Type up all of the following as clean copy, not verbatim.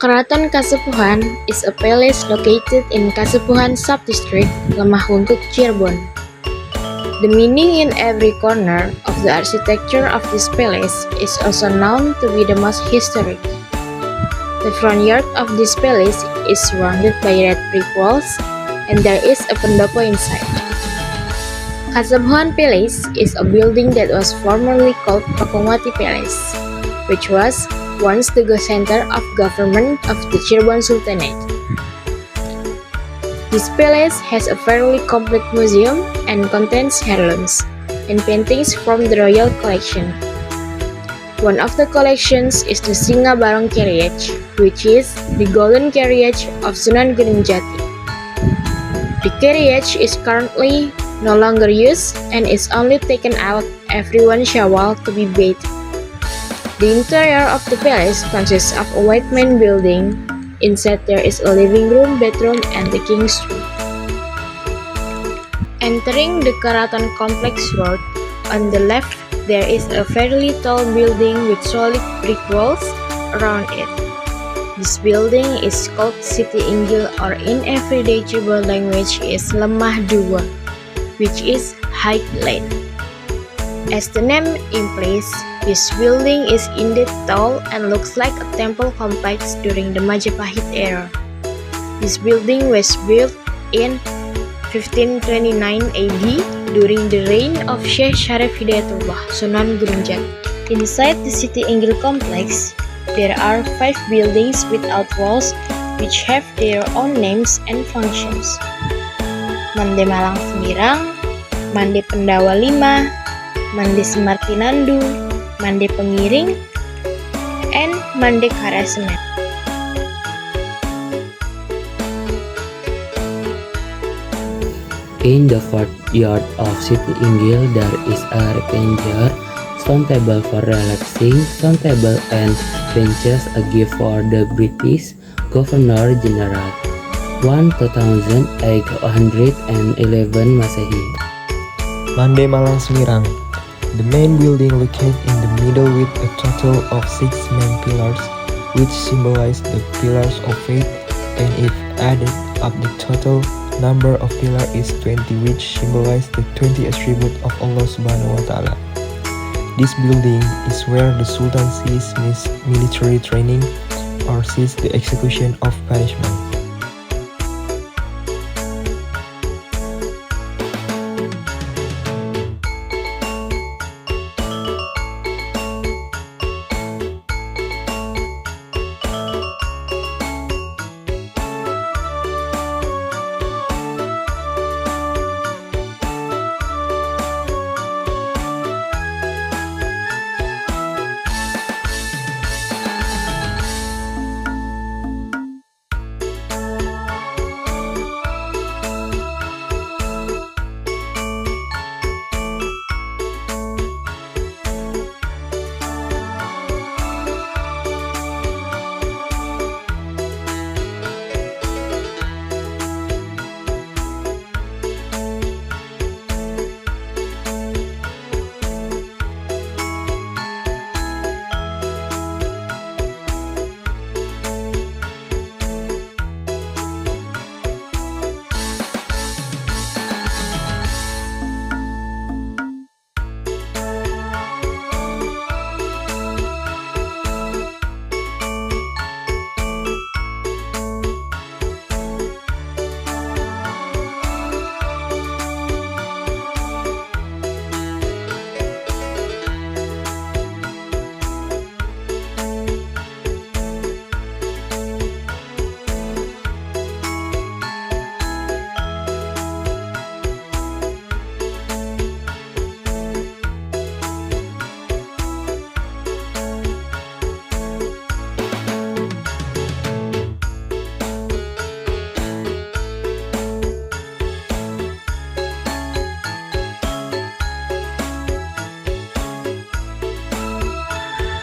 Keraton Kasepuhan is a palace located in Kasepuhan Subdistrict, Lemah Lungkuk, Cirebon. The meaning in every corner of the architecture of this palace is also known to be the most historic. The front yard of this palace is surrounded by red brick walls, and there is a pendopo inside. Kasepuhan Palace is a building that was formerly called Pakongwati Palace, which was once the center of government of the Cirebon Sultanate. This palace has a fairly complete museum and contains heirlooms and paintings from the royal collection. One of the collections is the Singa Barong Carriage, which is the golden carriage of Sunan Gunung Jati. The carriage is currently no longer used and is only taken out every one Shawwal to be bathed. The interior of the palace consists of a white main building. Inside there is a living room, bedroom, and the king's room. Entering the Keraton Complex Road, on the left there is a fairly tall building with solid brick walls around it. This building is called Siti Inggil, or in everyday Cirebon language is Lemah Dua, which is height lane. As the name implies, this building is indeed tall and looks like a temple complex during the Majapahit era. This building was built in 1529 AD during the reign of Syekh Syarif Hidayatullah, Sunan Gunung Jati. Inside the Siti Inggil complex, there are 5 buildings without walls which have their own names and functions. Mande Malang Semirang, Mande Pendawa 5, Mande Semartinandu, Mande Pengiring, and Mande Karasemen. In the fourth yard of Siti Inggil, there is a rectangular stone table for relaxing, stone table and benches, a gift for the British Governor General, 1811 Masehi. Mande Malang Semirang, the main building located in the middle with a total of 6 main pillars, which symbolize the pillars of faith, and if added up the total number of pillars is 20, which symbolize the 20 attributes of Allah Subhanahu wa Ta'ala. This building is where the Sultan sees military training or sees the execution of punishment.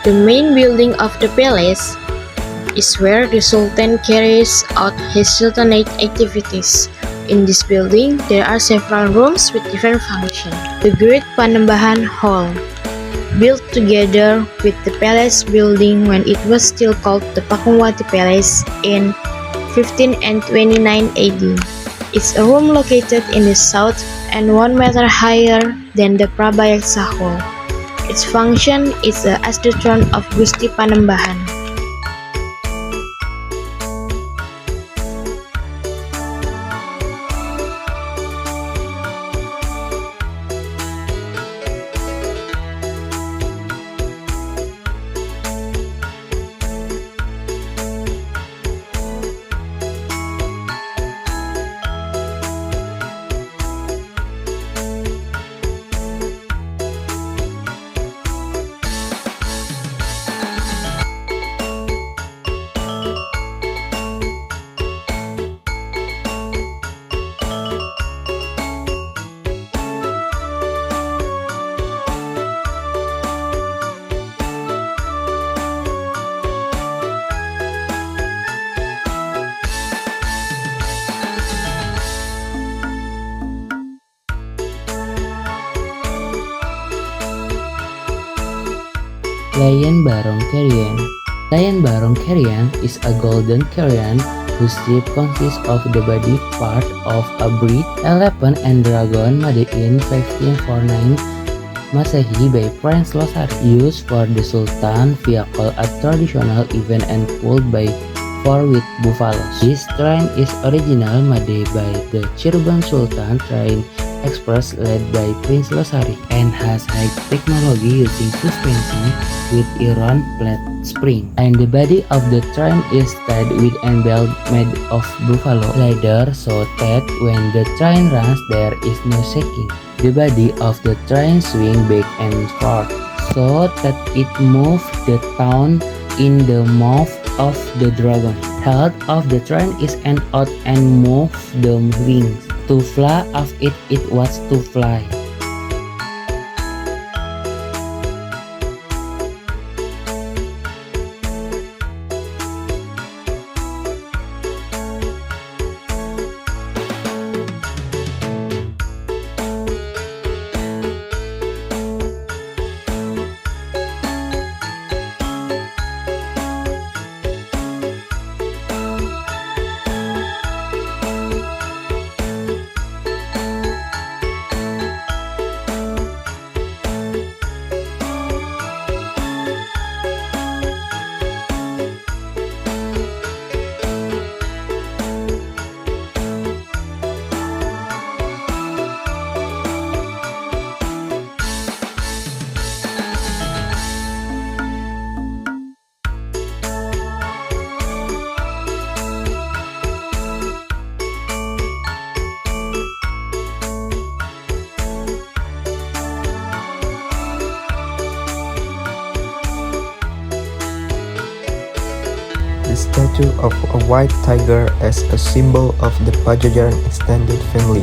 The main building of the palace is where the Sultan carries out his sultanate activities. In this building, there are several rooms with different functions. The Great Panembahan Hall, built together with the palace building when it was still called the Pakuwati Palace in 15 and 29 AD. It's a room located in the south and 1 meter higher than the Prabayaksa Hall. Its function is as the throne of Gusti Panembahan. Lion Barong Carrion. Lion Barong Carrion is a golden carrion whose shape consists of the body part of a breed, elephant and dragon made in 1549 Masehi by Prince Losari, used for the Sultan vehicle at traditional event and pulled by 4 with buffaloes. This train is original made by the Cirebon Sultan Train Express led by Prince Losari and has high technology using suspension with iron plate spring. And the body of the train is tied with a belt made of buffalo leather so that when the train runs there is no shaking. The body of the train swings back and forth so that it moves the town in the mouth of the dragon. Head of the train is an out and move the wings. To fly of it was to fly. The statue of a white tiger as a symbol of the Pajajaran extended family,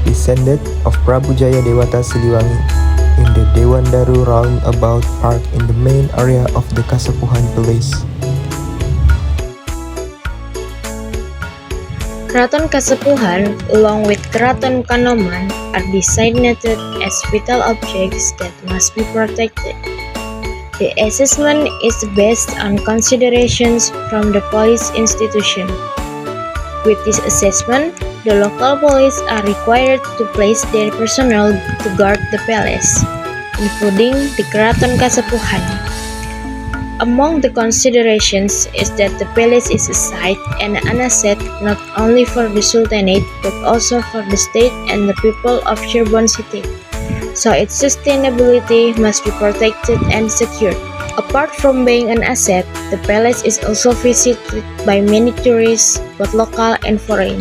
descendant of Prabu Jaya Dewata Siliwangi, in the Dewan Daru roundabout park in the main area of the Kasepuhan Palace. Keraton Kasepuhan, along with Keraton Kanoman, are designated as vital objects that must be protected. The assessment is based on considerations from the police institution. With this assessment, the local police are required to place their personnel to guard the palace, including the Keraton Kasepuhan. Among the considerations is that the palace is a site and an asset not only for the Sultanate but also for the state and the people of Cirebon City, so its sustainability must be protected and secured. Apart from being an asset, the palace is also visited by many tourists, both local and foreign.